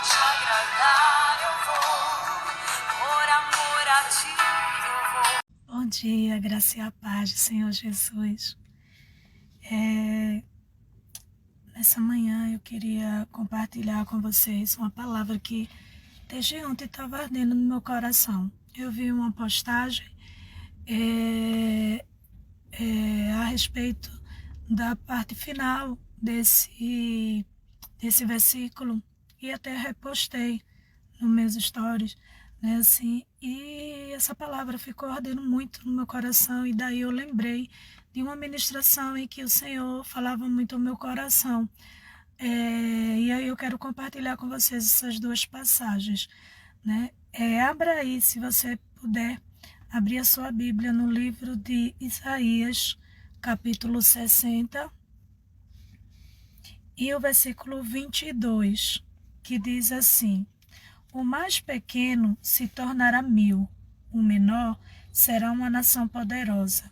te agradar eu vou, por amor a ti eu vou. Bom dia, graça e a paz do Senhor Jesus. Nessa manhã eu queria compartilhar com vocês uma palavra que desde ontem estava ardendo no meu coração. Eu vi uma postagem a respeito da parte final desse versículo e até repostei nos meus stories, né, assim, e essa palavra ficou ardendo muito no meu coração, e daí eu lembrei de uma ministração em que o Senhor falava muito ao meu coração. E aí eu quero compartilhar com vocês essas duas passagens, né? Abra aí, se você puder, abrir a sua Bíblia no livro de Isaías, capítulo 60, e o versículo 22, que diz assim: o mais pequeno se tornará mil, o menor será uma nação poderosa.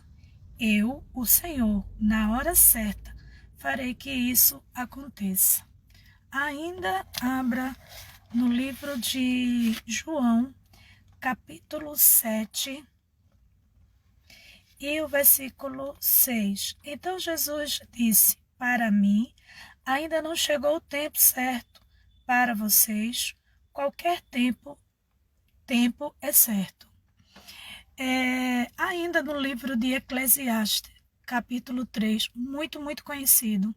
Eu, o Senhor, na hora certa, farei que isso aconteça. Ainda abra no livro de João, capítulo 7, e o versículo 6. Então Jesus disse: para mim, ainda não chegou o tempo certo. Para vocês, qualquer tempo é certo. Ainda no livro de Eclesiastes, capítulo 3, muito conhecido,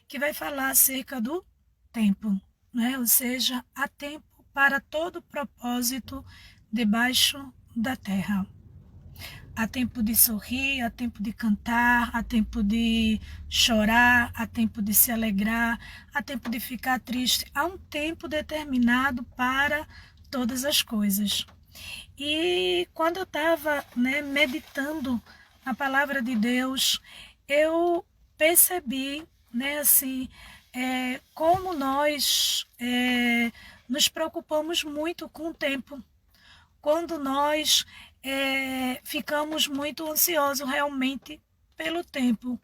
que vai falar acerca do tempo, né? Ou seja, há tempo para todo propósito debaixo da terra. Há tempo de sorrir, há tempo de cantar, há tempo de chorar, há tempo de se alegrar, há tempo de ficar triste. Há um tempo determinado para todas as coisas. E quando eu estava, né, meditando na palavra de Deus, eu percebi, né, assim, como nós nos preocupamos muito com o tempo. Quando nós ficamos muito ansiosos realmente pelo tempo.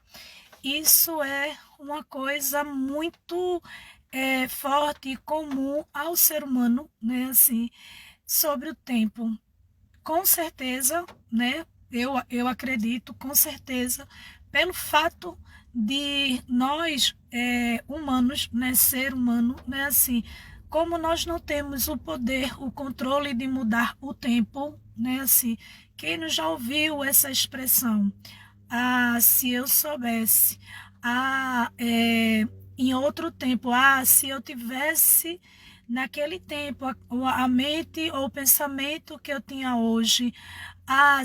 Isso é uma coisa muito forte e comum ao ser humano, né, assim, sobre o tempo. Com certeza, né, eu acredito, com certeza, pelo fato de nós, humanos, né, ser humano, né, assim, como nós não temos o poder, o controle de mudar o tempo, né, assim, quem não já ouviu essa expressão? Ah, se eu soubesse, em outro tempo, se eu tivesse naquele tempo a mente ou o pensamento que eu tinha hoje,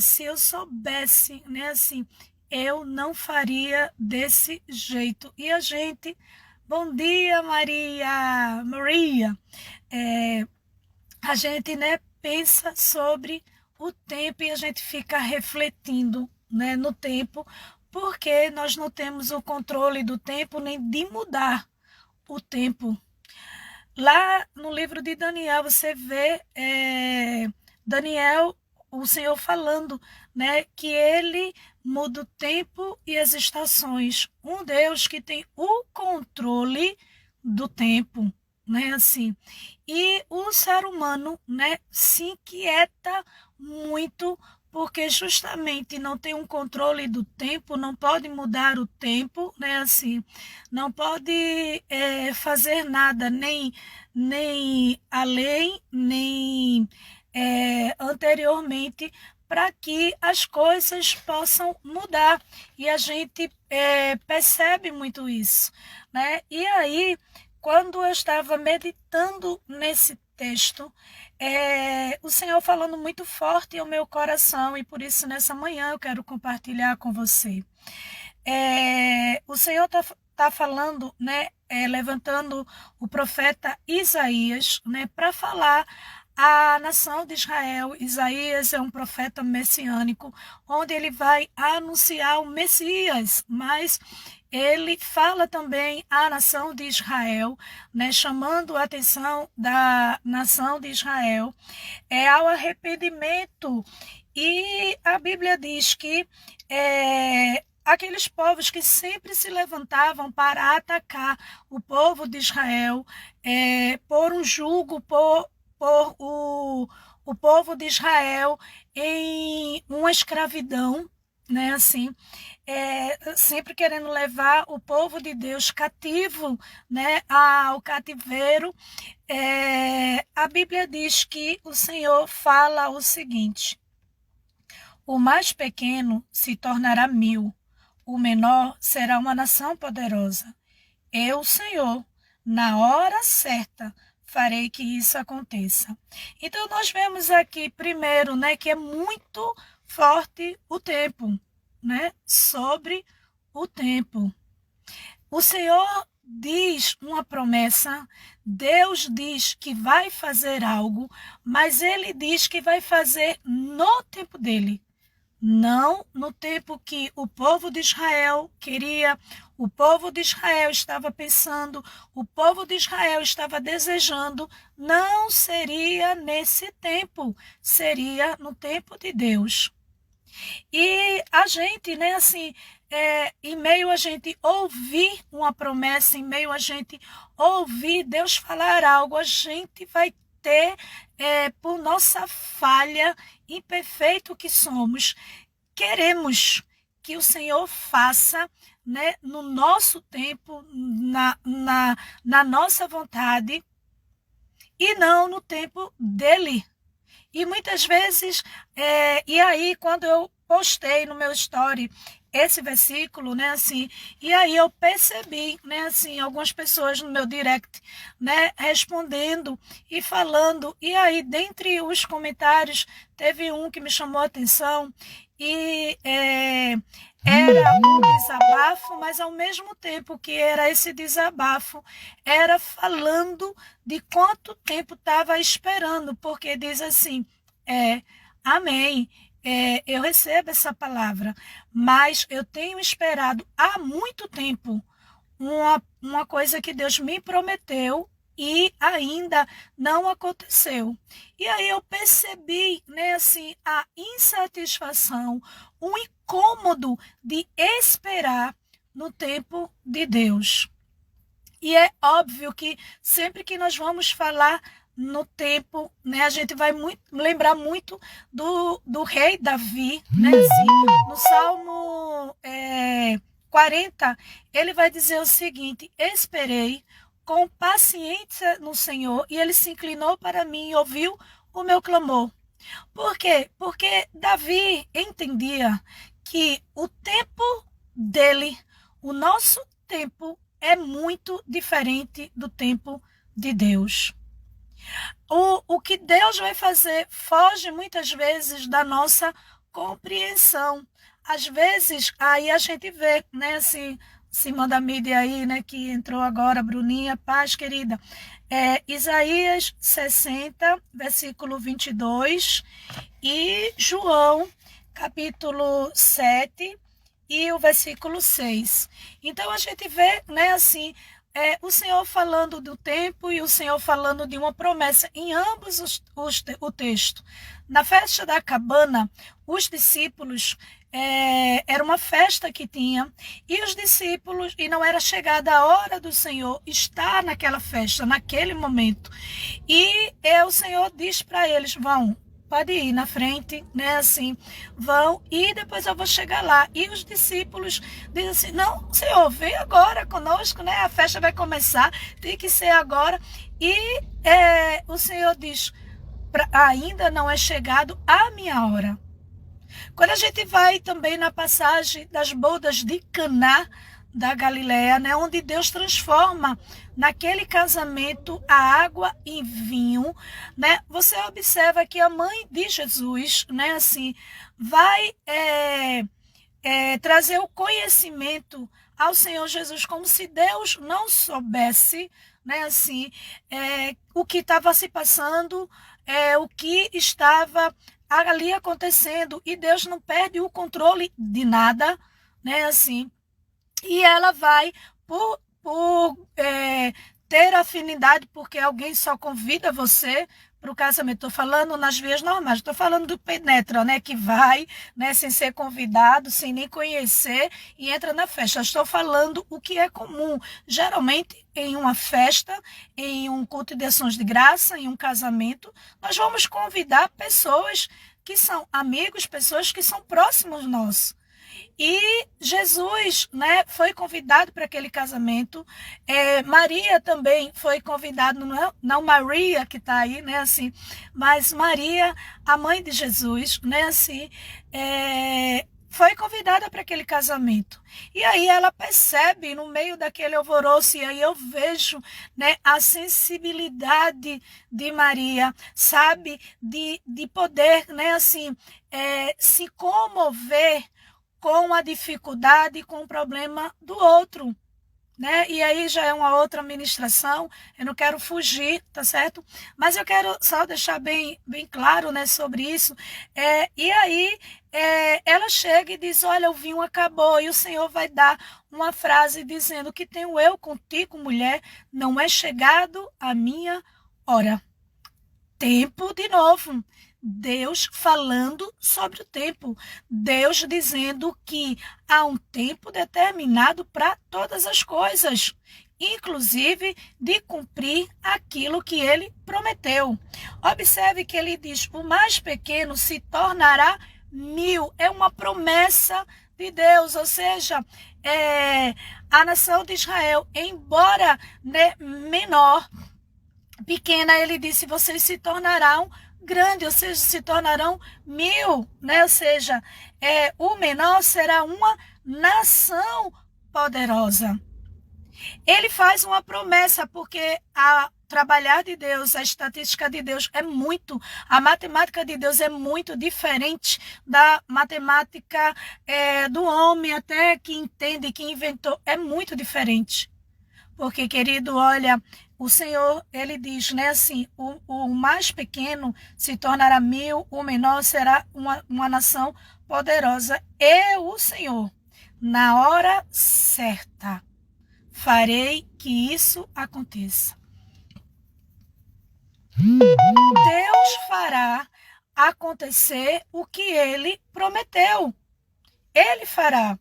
se eu soubesse, né, assim, eu não faria desse jeito. E a gente, bom dia, Maria, a gente, né, pensa sobre o tempo e a gente fica refletindo, né, no tempo, porque nós não temos o controle do tempo nem de mudar o tempo. Lá no livro de Daniel, você vê Daniel, o Senhor falando, né, que ele muda o tempo e as estações. Um Deus que tem o controle do tempo, né, assim. E o ser humano, né, se inquieta muito porque justamente não tem um controle do tempo, não pode mudar o tempo, né, assim, não pode fazer nada, nem além, nem anteriormente, para que as coisas possam mudar. E a gente percebe muito isso, né? E aí, quando eu estava meditando nesse texto, o Senhor falando muito forte ao meu coração, e por isso nessa manhã eu quero compartilhar com você. O Senhor está falando, né, levantando o profeta Isaías, né, para falar à nação de Israel. Isaías é um profeta messiânico, onde ele vai anunciar o Messias, mas ele fala também à nação de Israel, né, chamando a atenção da nação de Israel ao arrependimento. E a Bíblia diz que aqueles povos que sempre se levantavam para atacar o povo de Israel, por um jugo, por o povo de Israel em uma escravidão, né, assim, sempre querendo levar o povo de Deus cativo, né, ao cativeiro. A Bíblia diz que o Senhor fala o seguinte: o mais pequeno se tornará 1000, o menor será uma nação poderosa. Eu, Senhor, na hora certa, farei que isso aconteça. Então, nós vemos aqui, primeiro, né, que é muito forte o tempo, né, sobre o tempo. O Senhor diz uma promessa, Deus diz que vai fazer algo, mas Ele diz que vai fazer no tempo dele. Não no tempo que o povo de Israel queria, o povo de Israel estava pensando, o povo de Israel estava desejando. Não seria nesse tempo, seria no tempo de Deus. E a gente, né, assim, em meio a gente ouvir uma promessa, em meio a gente ouvir Deus falar algo, a gente vai ter, por nossa falha, imperfeito que somos, queremos que o Senhor faça, né, no nosso tempo, na nossa vontade, e não no tempo dele. E muitas vezes, e aí quando eu postei no meu story esse versículo, né, assim, e aí eu percebi, né, assim, algumas pessoas no meu direct, né, respondendo e falando, e aí dentre os comentários teve um que me chamou a atenção e era um desabafo, mas ao mesmo tempo que era esse desabafo, era falando de quanto tempo estava esperando, porque diz assim, amém, eu recebo essa palavra, mas eu tenho esperado há muito tempo uma coisa que Deus me prometeu e ainda não aconteceu. E aí eu percebi, né, assim, a insatisfação, o incômodo de esperar no tempo de Deus. E é óbvio que sempre que nós vamos falar no tempo, né, a gente vai lembrar muito do rei Davi, né, assim, no Salmo 40, ele vai dizer o seguinte: esperei com paciência no Senhor, e ele se inclinou para mim e ouviu o meu clamor. Por quê? Porque Davi entendia que o tempo dele, o nosso tempo, é muito diferente do tempo de Deus. O que Deus vai fazer foge muitas vezes da nossa compreensão. Às vezes, aí a gente vê, né, assim, cima da mídia aí, né, que entrou agora, Bruninha, paz, querida. Isaías 60, versículo 22, e João, capítulo 7, e o versículo 6. Então, a gente vê, né, assim, o Senhor falando do tempo e o Senhor falando de uma promessa em ambos o texto. Na festa da cabana, os discípulos, era uma festa que tinha, e os discípulos, e não era chegada a hora do Senhor estar naquela festa, naquele momento. E o Senhor diz para eles: vão, pode ir na frente, né, assim, vão, e depois eu vou chegar lá. E os discípulos dizem assim: não, Senhor, vem agora conosco, né, a festa vai começar, tem que ser agora. E o Senhor diz: ainda não é chegado a minha hora. Quando a gente vai também na passagem das bodas de Caná da Galileia, né, onde Deus transforma naquele casamento a água em vinho, né, você observa que a mãe de Jesus, né, assim, vai trazer o conhecimento ao Senhor Jesus, como se Deus não soubesse, né, assim, o que estava se passando, o que estava ali acontecendo, e Deus não perde o controle de nada, né, assim. E ela vai, por ter afinidade, porque alguém só convida você para o casamento. Estou falando nas vias normais, estou falando do penetra, né, que vai, né, sem ser convidado, sem nem conhecer e entra na festa. Estou falando o que é comum, geralmente em uma festa, em um culto de ações de graça, em um casamento, nós vamos convidar pessoas que são amigos, pessoas que são próximos nós. E Jesus, né, foi convidado para aquele casamento. Maria também foi convidada, não Maria que está aí, né, assim, mas Maria, a mãe de Jesus, né, assim, foi convidada para aquele casamento. E aí ela percebe no meio daquele alvoroço, e aí eu vejo, né, a sensibilidade de Maria, sabe, de poder, né, assim, se comover com a dificuldade, com o problema do outro, né? E aí já é uma outra ministração, eu não quero fugir, tá certo? Mas eu quero só deixar bem claro, né, sobre isso. E aí ela chega e diz, olha, o vinho acabou, e o Senhor vai dar uma frase dizendo, que tenho eu contigo, mulher, não é chegado a minha hora. Tempo de novo. Deus falando sobre o tempo. Deus dizendo que há um tempo determinado para todas as coisas, inclusive de cumprir aquilo que ele prometeu. Observe que ele diz, o mais pequeno se tornará 1000. É uma promessa de Deus, ou seja, a nação de Israel, embora, né, menor, pequena, ele disse, vocês se tornarão grande, ou seja, se tornarão 1000, né? Ou seja, o menor será uma nação poderosa. Ele faz uma promessa, porque a trabalhar de Deus, a estatística de Deus a matemática de Deus é muito diferente da matemática do homem, até que entende, que inventou, é muito diferente. Porque, querido, olha, o Senhor, ele diz, né, assim, o mais pequeno se tornará 1000, o menor será uma nação poderosa. Eu, o Senhor, na hora certa, farei que isso aconteça. Deus fará acontecer o que ele prometeu. Ele fará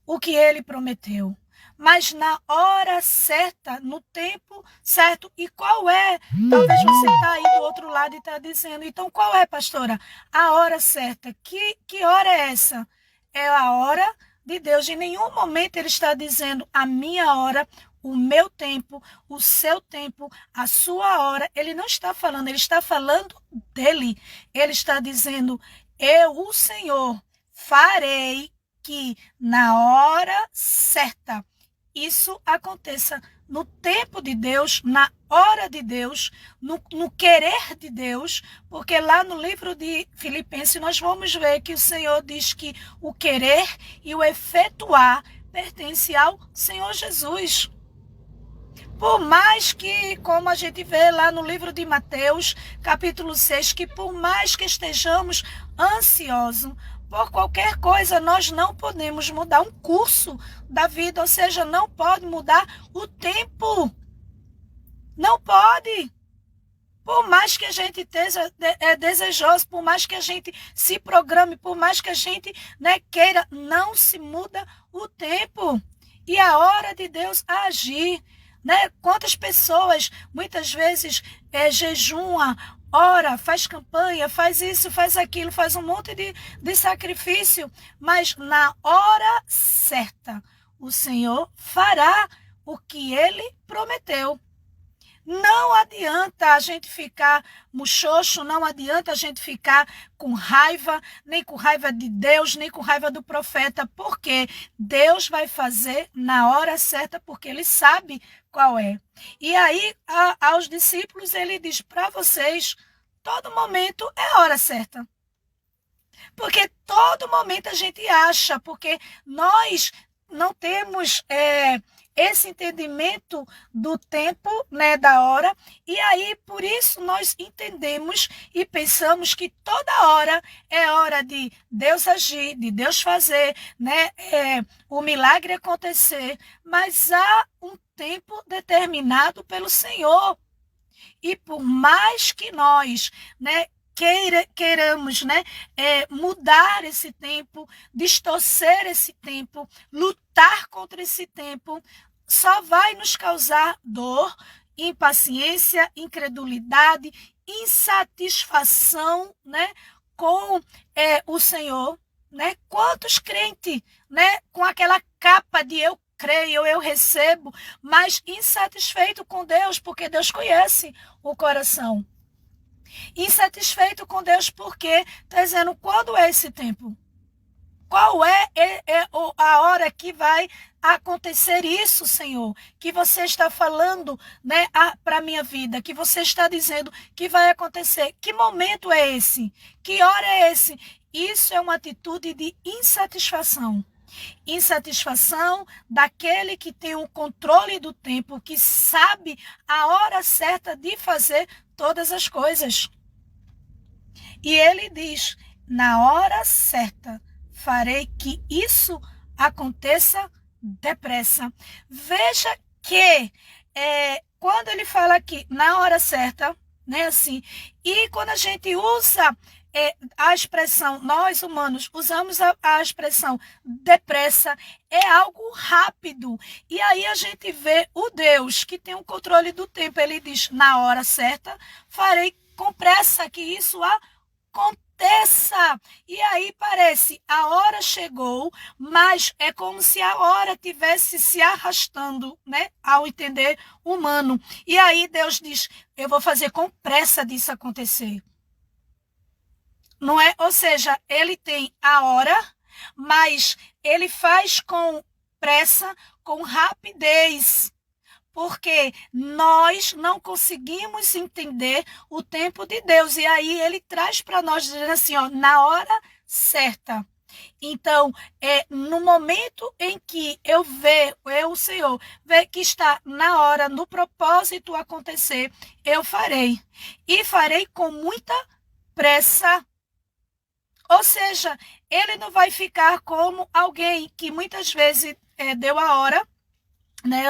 o que ele prometeu. Mas na hora certa, no tempo certo. E qual é? Talvez você está aí do outro lado e está dizendo, então qual é, pastora? A hora certa. Que hora é essa? É a hora de Deus. Em nenhum momento ele está dizendo a minha hora, o meu tempo, o seu tempo, a sua hora. Ele não está falando, ele está falando dele. Ele está dizendo, eu, o Senhor, farei que na hora certa isso aconteça no tempo de Deus, na hora de Deus, no querer de Deus, porque lá no livro de Filipenses nós vamos ver que o Senhor diz que o querer e o efetuar pertence ao Senhor Jesus. Por mais que, como a gente vê lá no livro de Mateus, capítulo 6, que por mais que estejamos ansiosos por qualquer coisa, nós não podemos mudar um curso da vida, ou seja, não pode mudar o tempo. Não pode. Por mais que a gente esteja desejoso, por mais que a gente se programe, por mais que a gente, né, queira, não se muda o tempo. E a hora de Deus agir. Né? Quantas pessoas muitas vezes jejuma, ora, faz campanha, faz isso, faz aquilo, faz um monte de sacrifício, mas na hora certa o Senhor fará o que ele prometeu. Não adianta a gente ficar muxoxo, não adianta a gente ficar com raiva, nem com raiva de Deus, nem com raiva do profeta, porque Deus vai fazer na hora certa, porque ele sabe qual é. E aí, aos discípulos, ele diz para vocês, todo momento é a hora certa. Porque todo momento a gente acha, porque nós não temos esse entendimento do tempo, né, da hora, e aí por isso nós entendemos e pensamos que toda hora é hora de Deus agir, de Deus fazer, né, o milagre acontecer, mas há um tempo determinado pelo Senhor. E por mais que nós, né, queiramos, né, mudar esse tempo, distorcer esse tempo, lutar contra esse tempo, só vai nos causar dor, impaciência, incredulidade, insatisfação, né, com o Senhor, né? Quantos crentes, né, com aquela capa de eu creio, eu recebo, mas insatisfeito com Deus, porque Deus conhece o coração. Insatisfeito com Deus porque está dizendo, quando é esse tempo? Qual é a hora que vai acontecer isso, Senhor? Que você está falando, né, para a minha vida, que você está dizendo que vai acontecer. Que momento é esse? Que hora é esse? Isso é uma atitude de insatisfação. Insatisfação daquele que tem o controle do tempo, que sabe a hora certa de fazer todas as coisas. E ele diz, na hora certa, farei que isso aconteça depressa. Veja que quando ele fala aqui, na hora certa, né, assim, e quando a gente usa a expressão, nós humanos usamos a expressão depressa, é algo rápido. E aí a gente vê o Deus que tem o controle do tempo. Ele diz, na hora certa, farei com pressa que isso aconteça. E aí parece, a hora chegou, mas é como se a hora tivesse se arrastando, né, ao entender humano. E aí Deus diz, eu vou fazer com pressa disso acontecer. Não é? Ou seja, ele tem a hora, mas ele faz com pressa, com rapidez, porque nós não conseguimos entender o tempo de Deus. E aí ele traz para nós, dizendo assim, ó, na hora certa. Então, no momento em que o Senhor, vê que está na hora, no propósito acontecer, eu farei. E farei com muita pressa. Ou seja, ele não vai ficar como alguém que muitas vezes deu a hora, né?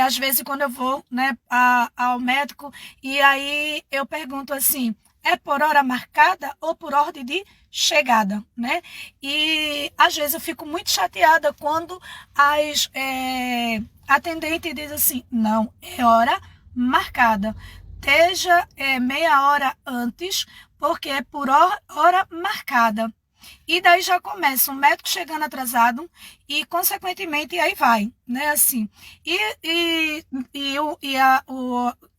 Às vezes quando eu vou, né, ao médico, e aí eu pergunto assim, é por hora marcada ou por ordem de chegada, né? E às vezes eu fico muito chateada quando as atendentes dizem assim, não, é hora marcada. Esteja meia hora antes, porque é por hora marcada. E daí já começa um médico chegando atrasado e, consequentemente, aí vai, né, assim.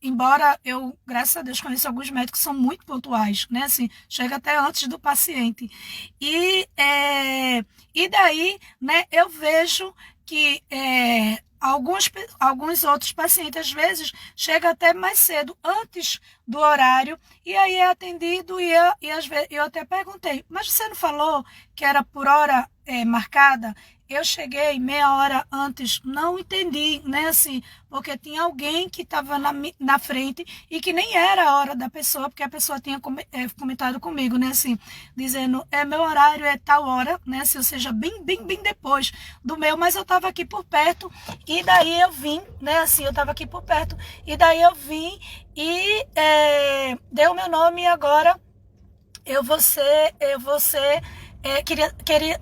Embora eu, graças a Deus, conheço alguns médicos que são muito pontuais, né, assim, chega até antes do paciente. E daí, né, eu vejo que alguns outros pacientes, às vezes, chegam até mais cedo, antes do horário, e aí é atendido, e às vezes, eu até perguntei, mas você não falou que era por hora marcada? Eu cheguei meia hora antes, não entendi, né, assim, porque tinha alguém que estava na frente e que nem era a hora da pessoa, porque a pessoa tinha comentado comigo, né, assim, dizendo, meu horário é tal hora, né, assim, ou seja, bem depois do meu, mas eu estava aqui por perto, e daí eu vim, né, assim, eu estava aqui por perto, e daí eu vim e deu meu nome e agora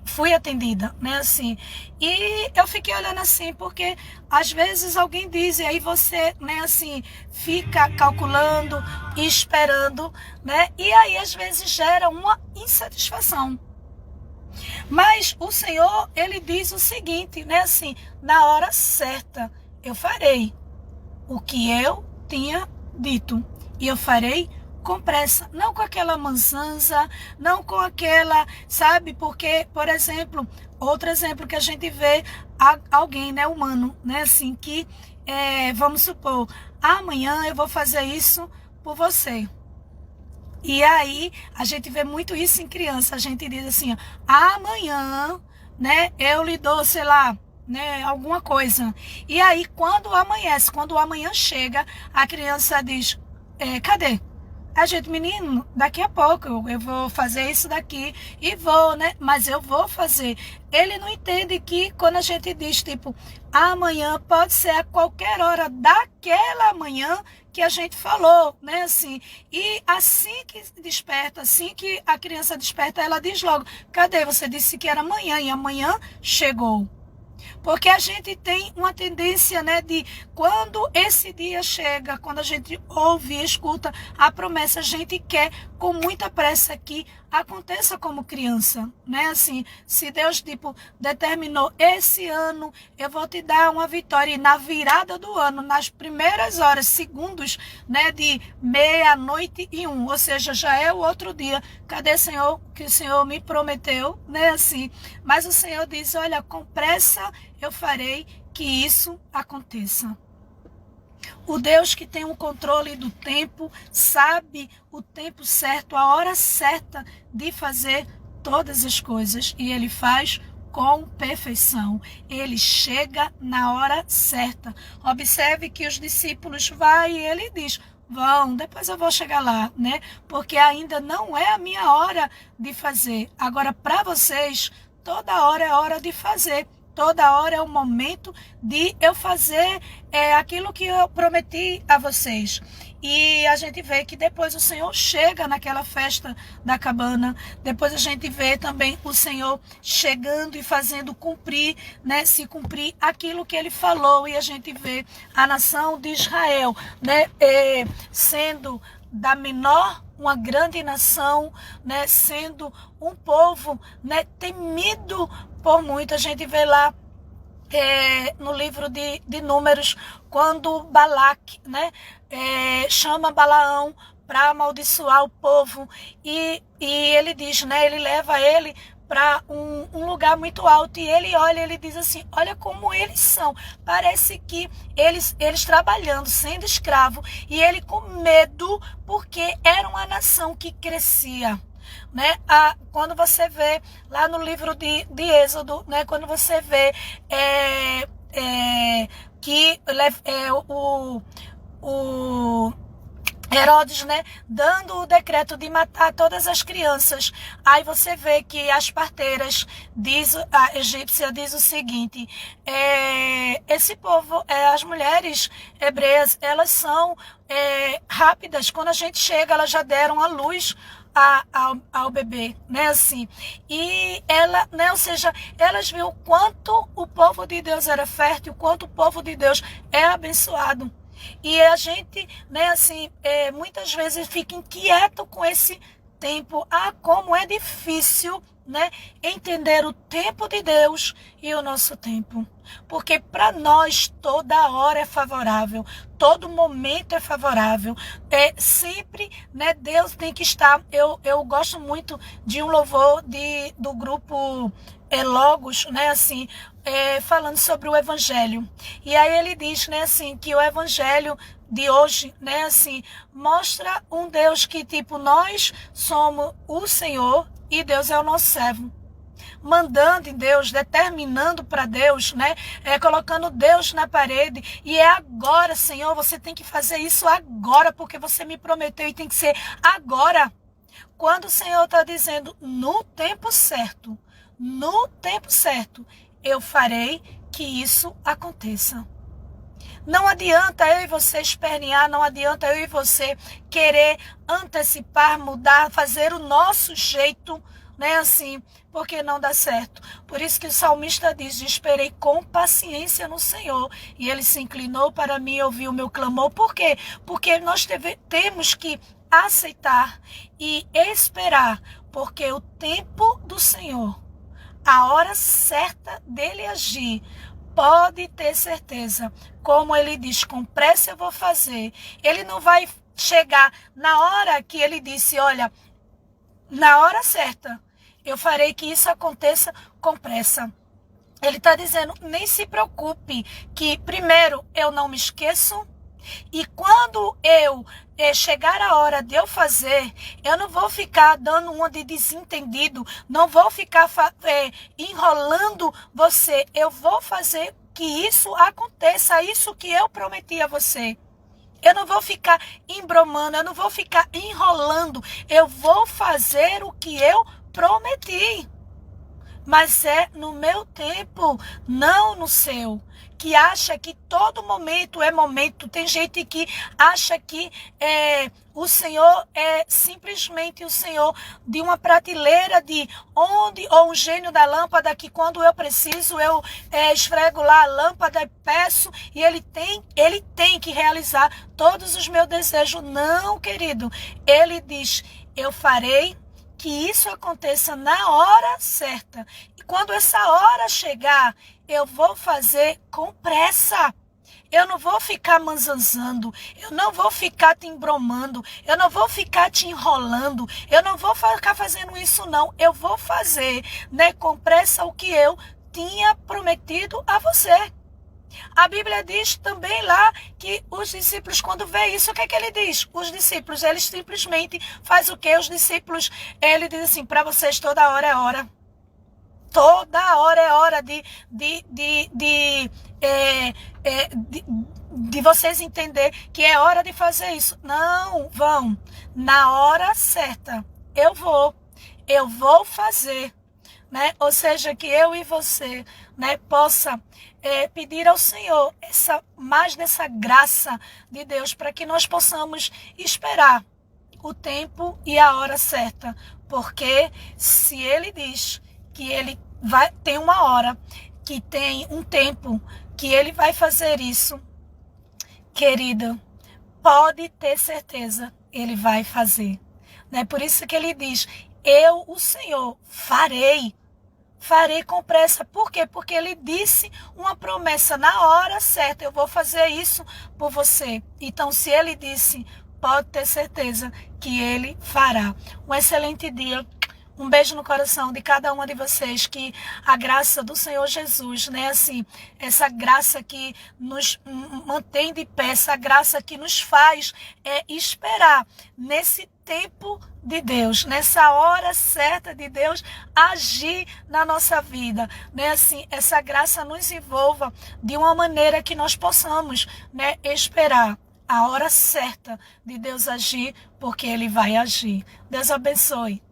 fui atendida, né, assim, e eu fiquei olhando assim, porque às vezes alguém diz, e aí você, né, assim, fica calculando e esperando, né, e aí às vezes gera uma insatisfação. Mas o Senhor, ele diz o seguinte, né, assim, na hora certa eu farei o que eu tinha dito, e eu farei com pressa, não com aquela mansança, não com aquela, sabe, porque, por exemplo, outro exemplo que a gente vê, alguém, né, humano, né, assim, que, vamos supor, amanhã eu vou fazer isso por você. E aí, a gente vê muito isso em criança, a gente diz assim, amanhã, né, eu lhe dou, sei lá, né, alguma coisa. E aí, quando amanhece, quando o amanhã chega, a criança diz, cadê? A gente, menino, daqui a pouco eu vou fazer isso daqui e vou, né? Mas eu vou fazer. Ele não entende que quando a gente diz, tipo, amanhã pode ser a qualquer hora daquela manhã que a gente falou, né? Assim, e assim que desperta, assim que a criança desperta, ela diz logo, cadê? Você disse que era amanhã e amanhã chegou. Porque a gente tem uma tendência, né, de quando esse dia chega, quando a gente ouve e escuta a promessa, a gente quer com muita pressa que aconteça como criança, né? Assim, se Deus, tipo, determinou esse ano, eu vou te dar uma vitória, e na virada do ano, nas primeiras horas, segundos, né, de 00:01, ou seja, já é o outro dia. Cadê, Senhor, que o Senhor me prometeu, né? Assim, mas o Senhor diz, olha, com pressa eu farei que isso aconteça. O Deus que tem o controle do tempo, sabe o tempo certo, a hora certa de fazer todas as coisas. E Ele faz com perfeição. Ele chega na hora certa. Observe que os discípulos vão e Ele diz, vão, depois eu vou chegar lá, né? Porque ainda não é a minha hora de fazer. Agora, para vocês, toda hora é hora de fazer. Toda hora é o momento de eu fazer aquilo que eu prometi a vocês. E a gente vê que depois o Senhor chega naquela festa da cabana. Depois a gente vê também o Senhor chegando e fazendo cumprir, né, se cumprir aquilo que Ele falou. E a gente vê a nação de Israel, né, sendo da menor uma grande nação, né, sendo um povo, né, temido por muito. A gente vê lá no livro de Números, quando Balaque, né, chama Balaão para amaldiçoar o povo, e ele diz, né, ele leva ele para um lugar muito alto, e ele olha, ele diz assim, olha como eles são, parece que eles trabalhando, sendo escravo, e ele com medo, porque era uma nação que crescia, né? Quando você vê lá no livro de Êxodo, né, quando você vê que o Herodes, né, dando o decreto de matar todas as crianças, aí você vê que as parteiras, a egípcia diz o seguinte, esse povo, as mulheres hebreias, elas são rápidas, quando a gente chega, elas já deram a luz ao bebê, né, assim, e ela, né, ou seja, elas viram o quanto o povo de Deus era fértil, o quanto o povo de Deus é abençoado. E a gente, né, assim, muitas vezes fica inquieto com esse tempo. Como é difícil, né, entender o tempo de Deus e o nosso tempo. Porque para nós toda hora é favorável, todo momento é favorável. Sempre, né, Deus tem que estar. Eu gosto muito de um louvor do grupo Logos, né, assim, falando sobre o Evangelho. E aí ele diz, né, assim, que o Evangelho de hoje, né, assim, mostra um Deus que, tipo, nós somos o Senhor e Deus é o nosso servo. Mandando em Deus, determinando para Deus, né, colocando Deus na parede, e é agora, Senhor, você tem que fazer isso agora, porque você me prometeu e tem que ser agora. Quando o Senhor está dizendo, no tempo certo, eu farei que isso aconteça. Não adianta eu e você espernear, não adianta eu e você querer antecipar, mudar, fazer o nosso jeito, né, assim, porque não dá certo. Por isso que o salmista diz, esperei com paciência no Senhor, e Ele se inclinou para mim e ouviu o meu clamor. Por quê? Porque nós temos que aceitar e esperar, porque o tempo do Senhor, a hora certa dele agir, pode ter certeza, como ele diz, com pressa eu vou fazer. Ele não vai chegar na hora que ele disse, olha, na hora certa, eu farei que isso aconteça com pressa. Ele está dizendo, nem se preocupe, que primeiro eu não me esqueço, e quando eu chegar a hora de eu fazer, eu não vou ficar dando uma de desentendido, não vou ficar enrolando você, eu vou fazer que isso aconteça, isso que eu prometi a você. Eu não vou ficar embromando, eu não vou ficar enrolando. Eu vou fazer o que eu prometi. Mas é no meu tempo, não no seu. Que acha que todo momento é momento. Tem gente que acha que o Senhor é simplesmente o Senhor de uma prateleira de onde, ou um gênio da lâmpada que quando eu preciso, eu esfrego lá a lâmpada e peço, e ele tem que realizar todos os meus desejos. Não, querido. Ele diz, eu farei que isso aconteça na hora certa. E quando essa hora chegar, eu vou fazer com pressa. Eu não vou ficar manzanzando, eu não vou ficar te embromando, eu não vou ficar te enrolando, eu não vou ficar fazendo isso não. Eu vou fazer, né, com pressa o que eu tinha prometido a você. A Bíblia diz também lá que os discípulos, quando vê isso, o que é que ele diz? Os discípulos, eles simplesmente fazem o quê? Os discípulos, ele diz assim, para vocês toda hora é hora. Toda hora é hora de vocês entender que é hora de fazer isso. Não, vão. Na hora certa, eu vou fazer. Né? Ou seja, que eu e você, né, possa pedir ao Senhor mais dessa graça de Deus para que nós possamos esperar o tempo e a hora certa. Porque se Ele diz que Ele tem uma hora, que tem um tempo, que Ele vai fazer isso, querida, pode ter certeza, Ele vai fazer. Né? Por isso que Ele diz, eu, o Senhor, farei com pressa. Por quê? Porque Ele disse uma promessa na hora certa. Eu vou fazer isso por você. Então, se Ele disse, pode ter certeza que Ele fará. Um excelente dia. Um beijo no coração de cada uma de vocês. Que a graça do Senhor Jesus, né? Assim, essa graça que nos mantém de pé, essa graça que nos faz esperar nesse tempo de Deus, nessa hora certa de Deus agir na nossa vida, né? Assim, essa graça nos envolva de uma maneira que nós possamos, né, esperar a hora certa de Deus agir, porque Ele vai agir. Deus abençoe.